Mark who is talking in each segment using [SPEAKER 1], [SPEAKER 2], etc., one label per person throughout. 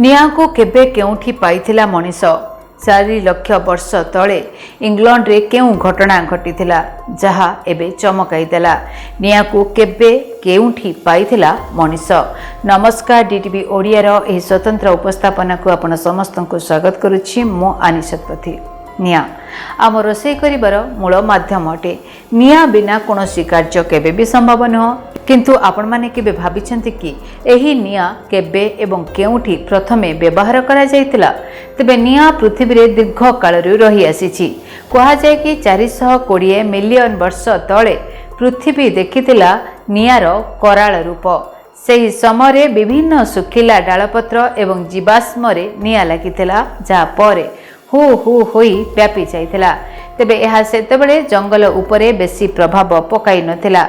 [SPEAKER 1] निआं को केबे केउठी पाइथिला मनीष 4 लाख वर्ष तले इंग्लैंड रे केउ घटना घटीथिला जहा एबे चमकाई देला। निआं को केबे केउठी पाइथिला मनीष। नमस्कार, डीटीवी ओडिया रो एही स्वतंत्र उपस्थापना को आपण समस्त को स्वागत करुछि। मो आनी शतपथी। निआं आम रोषेई करिबार मूल माध्यम अटे। निआं बिना कोनोसी कार्य केबे भी संभव नुह। किंतु आपण माने केबे भाबिछन्ति कि एही निआं केबे एवं केउठी प्रथमे व्यवहार करा जायतिला? तबे निआं पृथ्वी रे दीर्घ काल रही आसीछि। कहा जाय कि 420 मिलियन वर्ष तले पृथ्वी देखिथिला निआर कराल रूप। ସେହି ସମୟରେ ବିଭିନ୍ନ ଶୁଖିଲା ଡାଳପତ୍ର ଏବଂ ଜୀବାଶ୍ମରେ ନିଆଁ ଲାଗିଥିଲା, ଯାହା ପରେ ହୁ ହୁ ହୋଇ ବ୍ୟାପି ଯାଇଥିଲା। ତେବେ ଏହା ସେତେବେଳେ ଜଙ୍ଗଲ ଉପରେ ବେଶୀ ପ୍ରଭାବ ପକାଇ ନଥିଲା।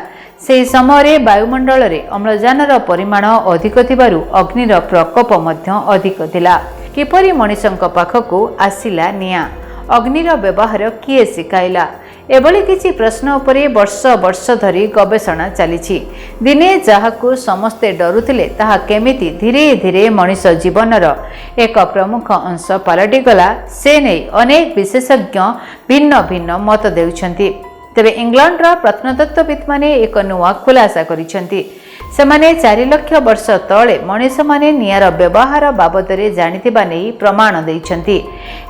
[SPEAKER 1] ସେହି ସମୟରେ ବାୟୁମଣ୍ଡଳରେ ଅମ୍ଳଜାନର ପରିମାଣ ଅଧିକ ଥିବାରୁ ଅଗ୍ନିର ପ୍ରକୋପ ମଧ୍ୟ ଅଧିକ ଥିଲା। କିପରି ମଣିଷଙ୍କ ପାଖକୁ ଆସିଲା ନିଆଁ? ଅଗ୍ନିର ବ୍ୟବହାର କିଏ ଶିଖାଇଲା? एभली किछि प्रश्न उपरे वर्ष वर्ष धरी गवेषणा चली। दिने जहाकू समस्ते डरुथिले ताहा केमिति धीरे धीरे मनीष जीवनर एक प्रमुख अंश पलटिगला, से नहीं अनेक विशेषज्ञ भिन्न भिन्न मत देउछन्ति। तेबे इंग्लैंडर प्रत्नतत्वविद माने एक नुआ खुलासा करिछन्ति। सेमाने 4 लाख वर्ष तले मनीष माने निआर व्यवहार बाबदरे जानिथिबा नै प्रमाण दैछन्ति।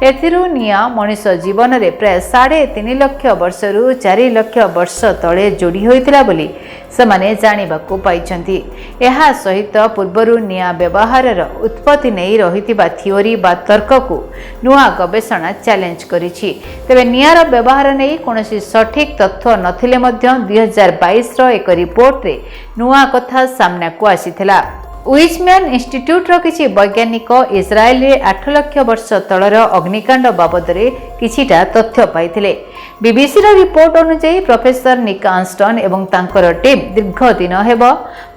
[SPEAKER 1] एथिरु निआं मनीष जीवन रे प्राय 3.5 लाख वर्षरु 4 लाख वर्ष तले जोड़ी होइतिला बोली सेमाने जानिबाकू पाइछन्ति। एहा सहित पूर्वरु निआं व्यवहारर उत्पत्ति नै रहितिबा थियोरी बा तर्क को नुआ गवेषणा चैलेंज करिछि। तेबे निआर व्यवहार नै कोनोसी सठिक तथ्य नथिले मध्य 2022 रो एक रिपोर्ट रे नुआ कथा सामना को आसीथिला। विजमैन इंस्टीट्यूट रो किछि वैज्ञानिक इस्राएल रे 8 लाख वर्ष तलर अग्निकांड बाबदरे किछिटा तथ्य पाइथिले। बीबीसी रो रिपोर्ट अनुसार प्रोफेसर निक आर्मस्ट्रॉन्ग एवं तांकर टीम दीर्घ दिन हेब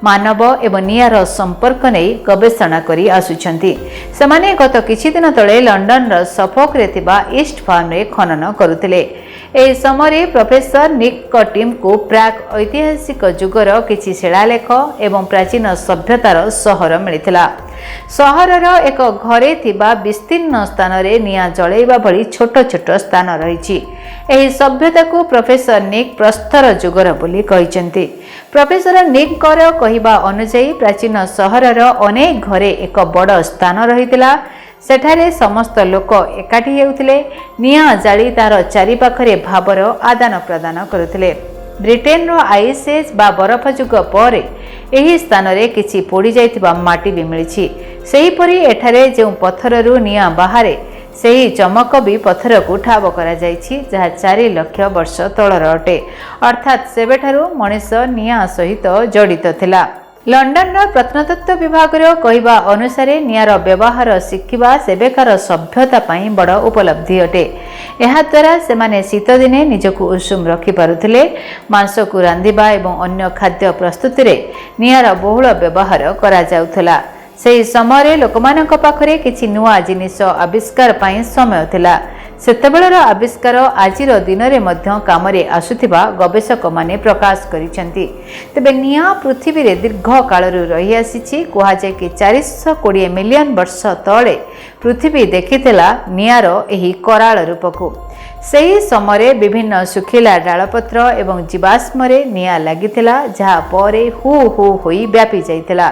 [SPEAKER 1] मानव एवं निआर संपर्क नै गवेषणा करी आसुछन्ति। सेमाने गत किछि दिन तळे लंडन रो सफोक रे थिबा ईस्ट फार्म रे खनन करुथिले। एही समय प्रोफेसर निक टीम को प्राक ऐतिहासिक जुगर किछि शिलालेख एवं प्राचीन सभ्यतार सहर मिलिथिला। सहरर एक घरे थिबा विस्तीर्ण स्थान रे निआं जळैबा भली छोट छोट स्थान रहिछि। एही सभ्यता को प्रोफेसर निक प्रस्तर जुगर बोली कहिसंती। प्रोफेसर निक कर कहिबा अनुसार प्राचीन सहरर अनेक घरे एक बड़ स्थान रहितिला। सेठारे समस्त लोक एकाठी हेउथिले, निआं जाली तार चारि पाखरे भावर आदान प्रदान करुथिले। ब्रिटेन रो आइस एज बा बरफ जुग परे एही स्थान रे किछि पोड़ी जाइतिबा माटी भी मिलिछि। सेही परि एठारे जे पत्थररु निआं बाहारे सेही चमक भी पत्थर को ठाब करा जाइछि, जहा 4 लाख वर्ष तळर अटे। अर्थात सेबेठारु मनीष निआं सहित जड़ित थिला। लंडन प्रत्नतत्व विभाग कहवा अनुसार निआर व्यवहार शिखिबा सेबेकार सभ्यता पई बड़ उपलब्धि अटे। एहा द्वारा सेमाने शीत दिने निजको उषुम रखि पारुथिले। मांस को रांधिबा एवं अन्य खाद्य प्रस्तुति रे निआर बहुल व्यवहार करा जाउथला। सेही समय लोकमानक पाखरे किछि नुआ जिनिस आविष्कार पई समय थिला। सेतेबेलर आविष्कार आजिर दिन रे मध्य कामरे आसुथिबा गवेषक माने प्रकाश करिसेंती। तबे निआं पृथ्वी रे दीर्घ कालरु रही आसीछि। कहा जाय कि 420 मिलियन वर्ष तले पृथ्वी देखिथिला निआर एही कराल रूपको। सेही समय विभिन्न सुखिला डालपत्र एवं जीवाश्मरे निआं लागिथिला, जहा परे हु हु होई व्यापी जाइथिला।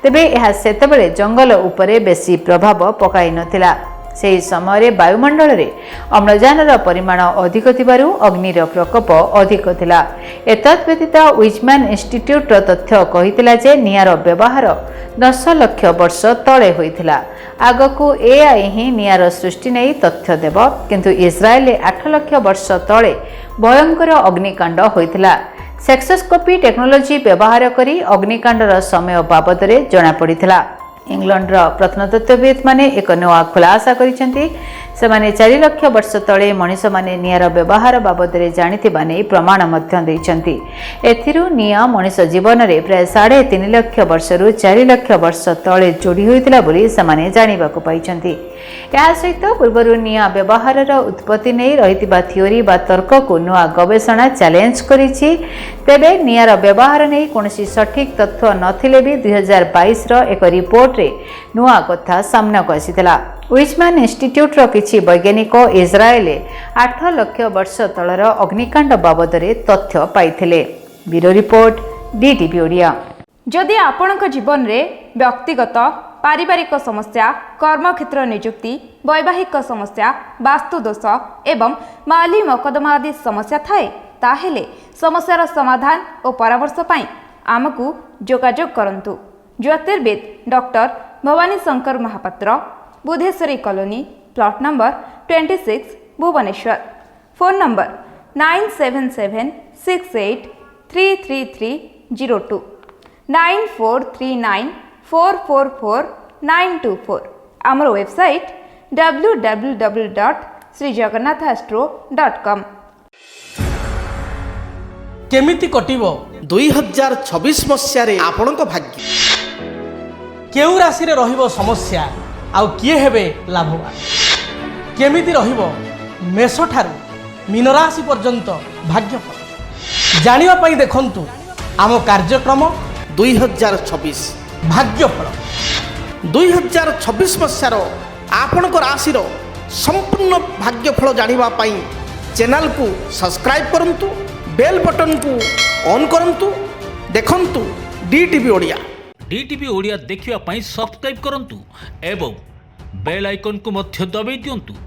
[SPEAKER 1] तेबे एहा सेतेबेले जंगल उपरे बेसी प्रभाव पकाई नथिला। ସେହି ସମୟରେ ବାୟୁମଣ୍ଡଳରେ ଅମ୍ଳଜାନର ପରିମାଣ ଅଧିକ ଥିବାରୁ ଅଗ୍ନିର ପ୍ରକୋପ ଅଧିକ ଥିଲା। ଏତଦ୍ ବ୍ୟତୀତ ୱିଜମ୍ୟାନ୍ ଇନଷ୍ଟିଚ୍ୟୁଟ୍ର ତଥ୍ୟ କହିଥିଲା ଯେ ନିଆଁର ବ୍ୟବହାର 10 ଲକ୍ଷ ବର୍ଷ ତଳେ ହୋଇଥିଲା। ଆଗକୁ ଏଆଇ ହିଁ ନିଆଁର ସୃଷ୍ଟି ନେଇ ତଥ୍ୟ ଦେବ। କିନ୍ତୁ ଇସ୍ରାଏଲରେ 8 ଲକ୍ଷ ବର୍ଷ ତଳେ ଭୟଙ୍କର ଅଗ୍ନିକାଣ୍ଡ ହୋଇଥିଲା। ସେକ୍ସୋସ୍କୋପି ଟେକ୍ନୋଲୋଜି ବ୍ୟବହାର କରି ଅଗ୍ନିକାଣ୍ଡର ସମୟ ବାବଦରେ ଜଣାପଡ଼ିଥିଲା। इंग्लैंड प्रत्नतत्वविद माने एक नुआ खुलासा करिसेंती। ସେମାନେ 4 ଲକ୍ଷ ବର୍ଷ ତଳେ ମଣିଷମାନେ ନିଆଁର ବ୍ୟବହାର ବାବଦରେ ଜାଣିଥିବା ନେଇ ପ୍ରମାଣ ମଧ୍ୟ ଦେଇଛନ୍ତି। ଏଥିରୁ ନିଆଁ ମଣିଷ ଜୀବନରେ ପ୍ରାୟ 3.5 ଲକ୍ଷ ବର୍ଷରୁ 4 ଲକ୍ଷ ବର୍ଷ ତଳେ ଯୋଡ଼ି ହୋଇଥିଲା ବୋଲି ସେମାନେ ଜାଣିବାକୁ ପାଇଛନ୍ତି। ଏହା ସହିତ ପୂର୍ବରୁ ନିଆଁ ବ୍ୟବହାରର ଉତ୍ପତ୍ତି ନେଇ ରହିଥିବା ଥିଓରି ବା ତର୍କକୁ ନୂଆ ଗବେଷଣା ଚ୍ୟାଲେଞ୍ଜ କରିଛି। ତେବେ ନିଆଁର ବ୍ୟବହାର ନେଇ କୌଣସି ସଠିକ୍ ତଥ୍ୟ ନଥିଲେ ବି 2022ର ଏକ ରିପୋର୍ଟରେ ନୂଆ କଥା ସାମ୍ନାକୁ ଆସିଥିଲା। ୱିଜମ୍ୟାନ୍ ଇନଷ୍ଟିଚ୍ୟୁଟର କିଛି ବୈଜ୍ଞାନିକ ଇସ୍ରାଏଲରେ 8 ଲକ୍ଷ ବର୍ଷ ତଳର ଅଗ୍ନିକାଣ୍ଡ ବାବଦରେ ତଥ୍ୟ ପାଇଥିଲେ। Bureau report DTV Odia.
[SPEAKER 2] ଯଦି ଆପଣଙ୍କ ଜୀବନରେ ବ୍ୟକ୍ତିଗତ ପାରିବାରିକ ସମସ୍ୟା, କର୍ମକ୍ଷେତ୍ର ନିଯୁକ୍ତି, ବୈବାହିକ ସମସ୍ୟା, ବାସ୍ତୁଦୋଷ ଏବଂ ମାଲି ମକଦ୍ଦମା ଆଦି ସମସ୍ୟା ଥାଏ, ତାହେଲେ ସମସ୍ୟାର ସମାଧାନ ଓ ପରାମର୍ଶ ପାଇଁ ଆମକୁ ଯୋଗାଯୋଗ କରନ୍ତୁ। ଜ୍ୟୋତିର୍ବିଦ doctor Bhabani Shankar Mohapatra, Budheswari colony, plot number 26, Bhubaneswar. Phone number 9776833302 9439444924। ଆମର ୱେବସାଇଟ୍ www.srijagannathastro.com।
[SPEAKER 3] କେମିତି କଟିବ
[SPEAKER 4] 2026 ମସିହାରେ ଆପଣଙ୍କ ଭାଗ୍ୟ?
[SPEAKER 3] କେଉଁ ରାଶିରେ ରହିବ ସମସ୍ୟା ଆଉ କିଏ ହେବେ ଲାଭବାନ? କେମିତି ରହିବ ମେଷଠାରୁ ମୀନ ରାଶି ପର୍ଯ୍ୟନ୍ତ ଭାଗ୍ୟଫଳ? ଜାଣିବା ପାଇଁ ଦେଖନ୍ତୁ ଆମ କାର୍ଯ୍ୟକ୍ରମ
[SPEAKER 4] 2026
[SPEAKER 3] ଭାଗ୍ୟଫଳ।
[SPEAKER 4] 2026 ମସିହାର ଆପଣଙ୍କ ରାଶିର ସମ୍ପୂର୍ଣ୍ଣ ଭାଗ୍ୟଫଳ ଜାଣିବା ପାଇଁ ଚ୍ୟାନେଲକୁ ସବସ୍କ୍ରାଇବ୍ କରନ୍ତୁ, ବେଲ୍ ବଟନକୁ ଅନ୍ କରନ୍ତୁ। ଦେଖନ୍ତୁ DTV ଓଡ଼ିଆ।
[SPEAKER 5] DTV ଓଡ଼ିଆ ଦେଖିବା ପାଇଁ ସବସ୍କ୍ରାଇବ୍ କରନ୍ତୁ ଏବଂ ବେଲ୍ ଆଇକନ୍କୁ ମଧ୍ୟ ଦବାଇ ଦିଅନ୍ତୁ।